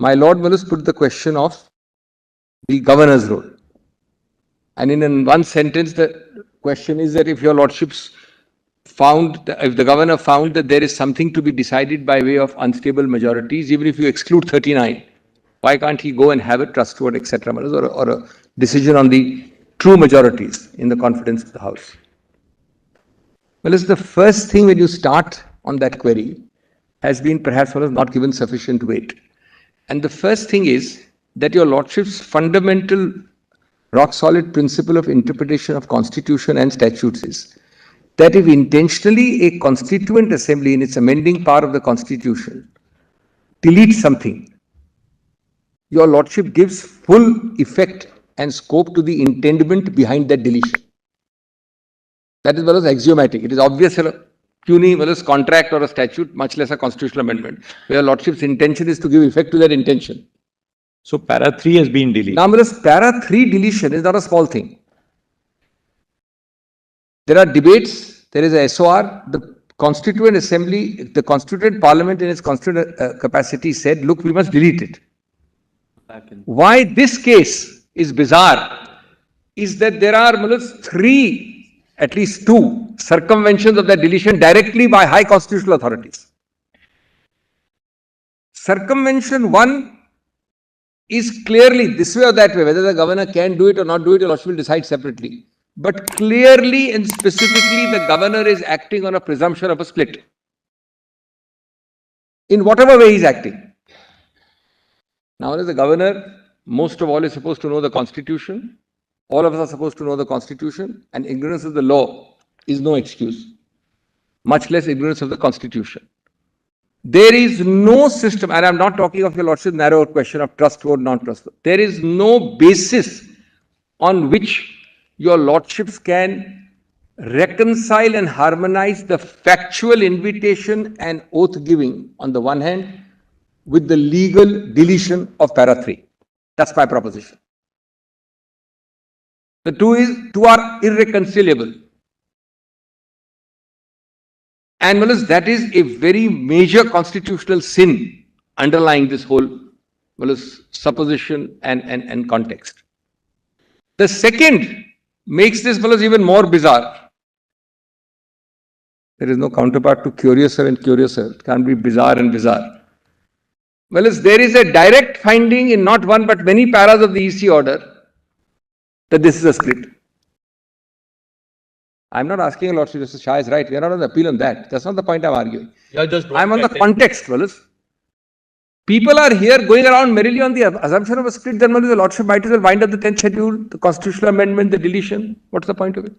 My Lord Malus put the question of the governor's role. And in one sentence, the question is that if your lordships if the governor found that there is something to be decided by way of unstable majorities, even if you exclude 39, why can't he go and have a trust vote, etc., or a decision on the true majorities in the confidence of the House? Well, it's the first thing when you start on that query has been perhaps not given sufficient weight. And the first thing is that your lordship's fundamental rock-solid principle of interpretation of constitution and statutes is that if intentionally a constituent assembly in its amending power of the constitution deletes something, your lordship gives full effect and scope to the intendment behind that deletion. That is axiomatic. It is obvious puny contract or a statute, much less a constitutional amendment. Your lordship's intention is to give effect to that intention. So para 3 has been deleted. Now, para 3 deletion is not a small thing. There are debates, there is a SOR, the Constituent Assembly, the Constituent Parliament in its constituent capacity said, look, we must delete it. Why this case is bizarre is that there are three, at least two, circumventions of that deletion directly by high constitutional authorities. Circumvention 1 is clearly this way or that way, whether the governor can do it or not do it, your lordship will decide separately. But clearly and specifically, the governor is acting on a presumption of a split. In whatever way he is acting. Now, as the governor, most of all is supposed to know the constitution. All of us are supposed to know the constitution, and ignorance of the law is no excuse, much less ignorance of the constitution. There is no system, and I'm not talking of your lordship's narrow question of trust vote, non-trust vote. There is no basis on which your lordships can reconcile and harmonize the factual invitation and oath giving on the one hand with the legal deletion of para 3. That's my proposition. The two are irreconcilable. And that is a very major constitutional sin underlying this whole supposition and context. The second makes this even more bizarre. There is no counterpart to curiouser and curiouser. It can't be bizarre and bizarre. There is a direct finding in not one but many paras of the EC order that this is a split. I'm not asking a lordship, Justice Shah is right. We are not on the appeal on that. That's not the point I'm arguing. I'm on the context, People are here going around merely on the assumption of a split, then the lordship might as well wind up the 10th schedule, the constitutional amendment, the deletion. What's the point of it?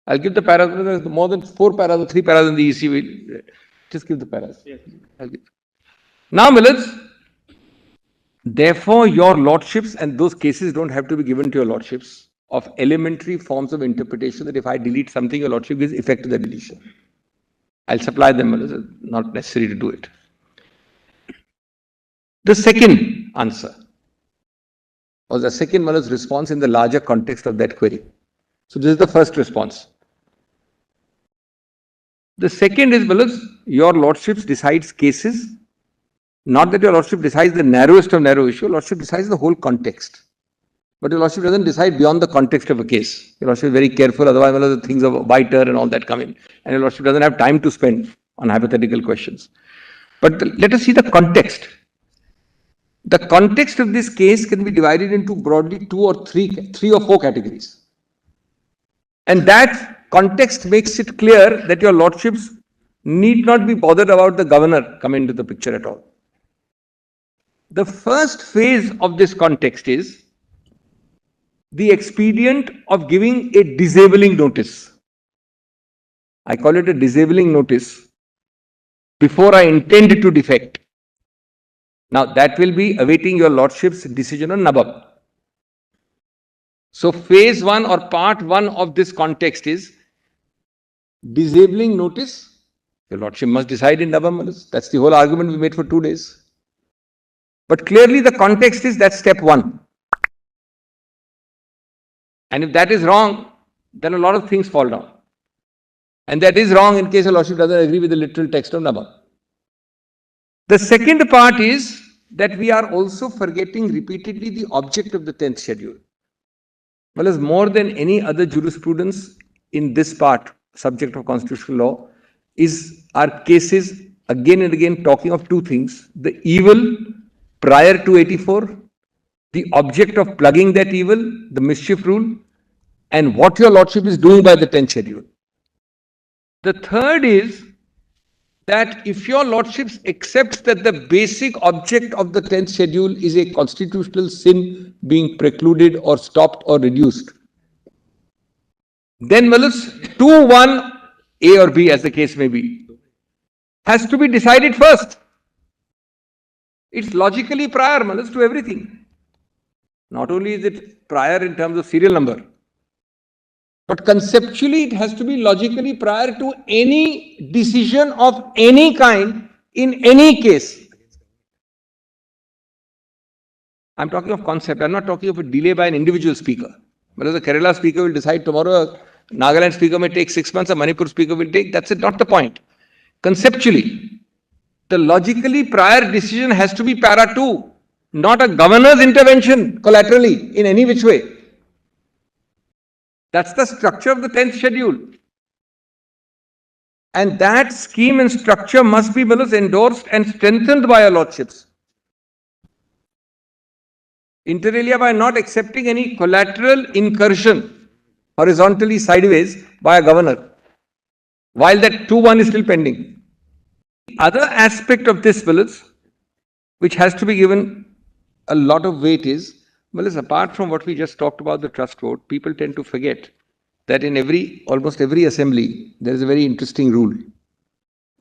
I'll give the paras, there's more than 4 paras or 3 paras in the EC. We'll just give the paras. Yes. I'll give. Now, therefore, your lordships, and those cases don't have to be given to your lordships, of elementary forms of interpretation that if I delete something, your lordship gives effect to the deletion. I'll supply them, it's not necessary to do it. The second answer, or the second response in the larger context of that query. So this is the first response. The second is, your lordships decides cases, not that your lordship decides the narrowest of narrow issue, your lordship decides the whole context. But your lordship doesn't decide beyond the context of a case. Your lordship is very careful, otherwise the things of biter and all that come in. And your lordship doesn't have time to spend on hypothetical questions. But let us see the context. The context of this case can be divided into broadly 3 or 4 categories. And that context makes it clear that your lordships need not be bothered about the governor coming into the picture at all. The first phase of this context is the expedient of giving a disabling notice. I call it a disabling notice before I intend to defect. Now that will be awaiting your lordship's decision on nabab. So phase 1 or part 1 of this context is disabling notice. Your lordship must decide in nabab. That's the whole argument we made for 2 days. But clearly the context is that step 1. And if that is wrong, then a lot of things fall down. And that is wrong in case a lordship doesn't agree with the literal text of nabab. The second part is that we are also forgetting repeatedly the object of the 10th schedule. Well, as more than any other jurisprudence in this part, subject of constitutional law, are cases again and again talking of two things: the evil prior to 84, the object of plugging that evil, the mischief rule, and what your lordship is doing by the 10th schedule. The third is that if your lordships accepts that the basic object of the 10th schedule is a constitutional sin being precluded or stopped or reduced, then 2-1 A or B, as the case may be, has to be decided first. It's logically prior to everything. Not only is it prior in terms of serial number, but conceptually it has to be logically prior to any decision of any kind in any case. I'm talking of concept. I'm not talking of a delay by an individual speaker. Whether the Kerala speaker will decide tomorrow, Nagaland speaker may take 6 months, a Manipur speaker will take, that's not the point. Conceptually, the logically prior decision has to be para 2, not a governor's intervention collaterally in any which way. That's the structure of the 10th schedule. And that scheme and structure must be endorsed and strengthened by your lordships. Inter alia, by not accepting any collateral incursion horizontally sideways by a governor, while that 2-1 is still pending. The other aspect of this, which has to be given a lot of weight is, apart from what we just talked about, the trust vote, people tend to forget that in almost every assembly, there is a very interesting rule.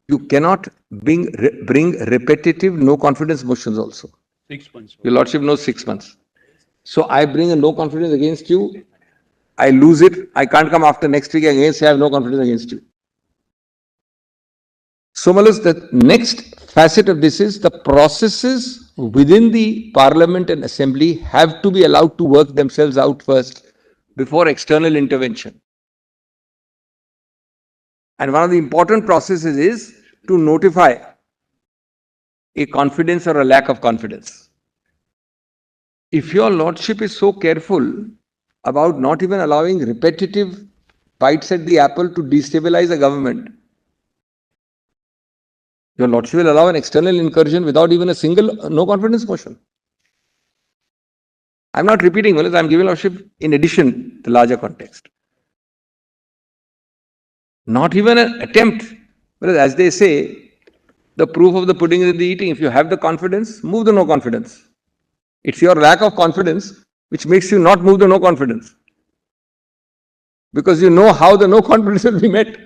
You cannot bring repetitive no confidence motions also. 6 months. Your lordship knows 6 months. So I bring a no confidence against you, I lose it, I can't come after next week again say I have no confidence against you. So the next facet of this is the processes within the parliament and assembly have to be allowed to work themselves out first before external intervention. And one of the important processes is to notify a confidence or a lack of confidence. If your lordship is so careful about not even allowing repetitive bites at the apple to destabilize a government, your lordship will allow an external incursion without even a single no confidence motion. I'm not repeating, I'm giving lordship in addition the larger context. Not even an attempt, as they say, the proof of the pudding is in the eating. If you have the confidence, move the no confidence. It's your lack of confidence which makes you not move the no confidence. Because you know how the no confidence will be met.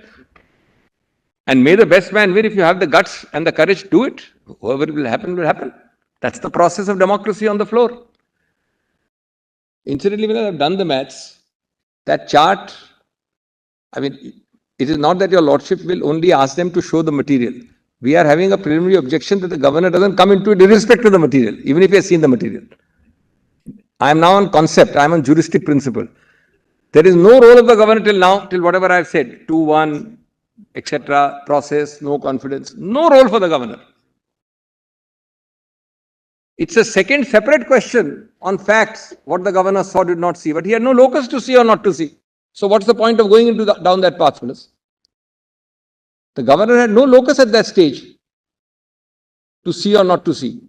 And may the best man win. If you have the guts and the courage, do it. Whoever will happen, will happen. That's the process of democracy on the floor. Incidentally, when I've done the maths, that chart, it is not that your lordship will only ask them to show the material. We are having a preliminary objection that the governor doesn't come into it irrespective of the material, even if he has seen the material. I am now on concept, I am on juristic principle. There is no role of the governor till now, till whatever I have said, 2-1, etc., process, no confidence, no role for the governor. It's a second separate question on facts, what the governor saw, did not see, but he had no locus to see or not to see. So what's the point of going into down that path, fellows? The governor had no locus at that stage to see or not to see.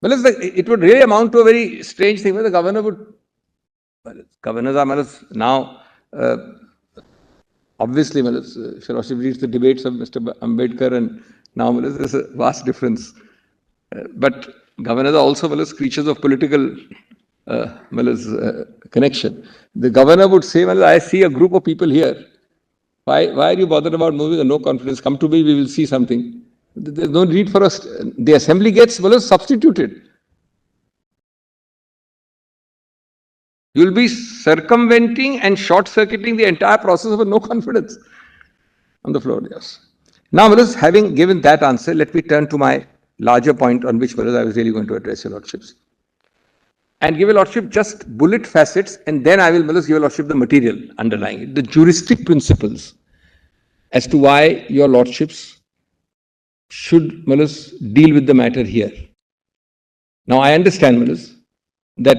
Well, it would really amount to a very strange thing where the governor would, governors are now, obviously, if you read the debates of Mr. Ambedkar and now there's a vast difference. But governors are also creatures of political connection. The governor would say, I see a group of people here. Why are you bothered about moving? No confidence. Come to me, we will see something. There's no need for us. The assembly gets substituted. You'll be circumventing and short-circuiting the entire process of a no confidence on the floor. Yes. Now, having given that answer, let me turn to my larger point on which I was really going to address your lordships. And give your lordship just bullet facets, and then I will give your lordship the material underlying it, the juristic principles as to why your lordships should deal with the matter here. Now I understand that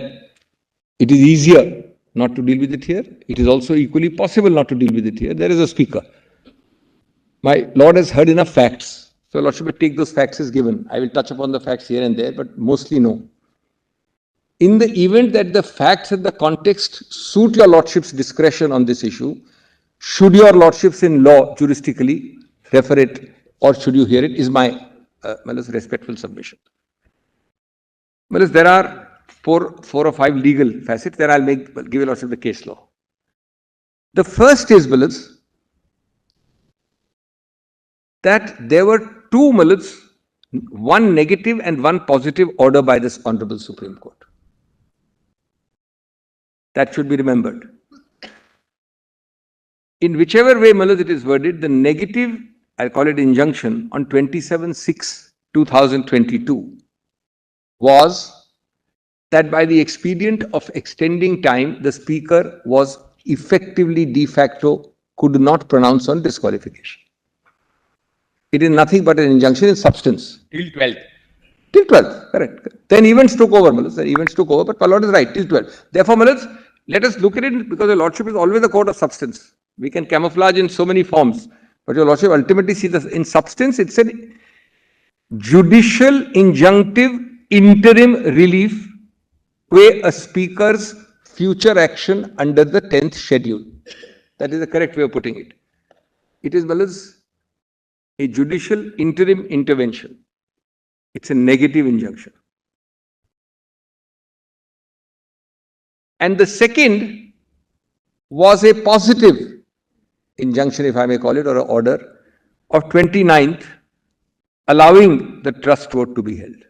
it is easier not to deal with it here. It is also equally possible not to deal with it here. There is a speaker. My Lord has heard enough facts. So Lordship will take those facts as given. I will touch upon the facts here and there, but mostly no. In the event that the facts and the context suit your Lordship's discretion on this issue, should your Lordships in law juristically refer it or should you hear it is my respectful submission. There are four or five legal facets. Then I'll give you Lordship the case law. The first is that there were two one negative and one positive order by this Honorable Supreme Court. That should be remembered. In whichever way it is worded, the negative, I'll call it injunction, on 27/6/2022 was that by the expedient of extending time, the speaker was effectively de facto could not pronounce on disqualification. It is nothing but an injunction in substance. Till 12th. Till 12th, correct. Then events took over, but my Lord is right, till 12th. Therefore, let us look at it because the Lordship is always a court of substance. We can camouflage in so many forms, but your Lordship ultimately sees this in substance. It's a judicial injunctive interim relief where a speaker's future action under the 10th schedule. That is the correct way of putting it. It is a judicial interim intervention. It's a negative injunction. And the second was a positive injunction, if I may call it, or an order of 29th, allowing the trust vote to be held.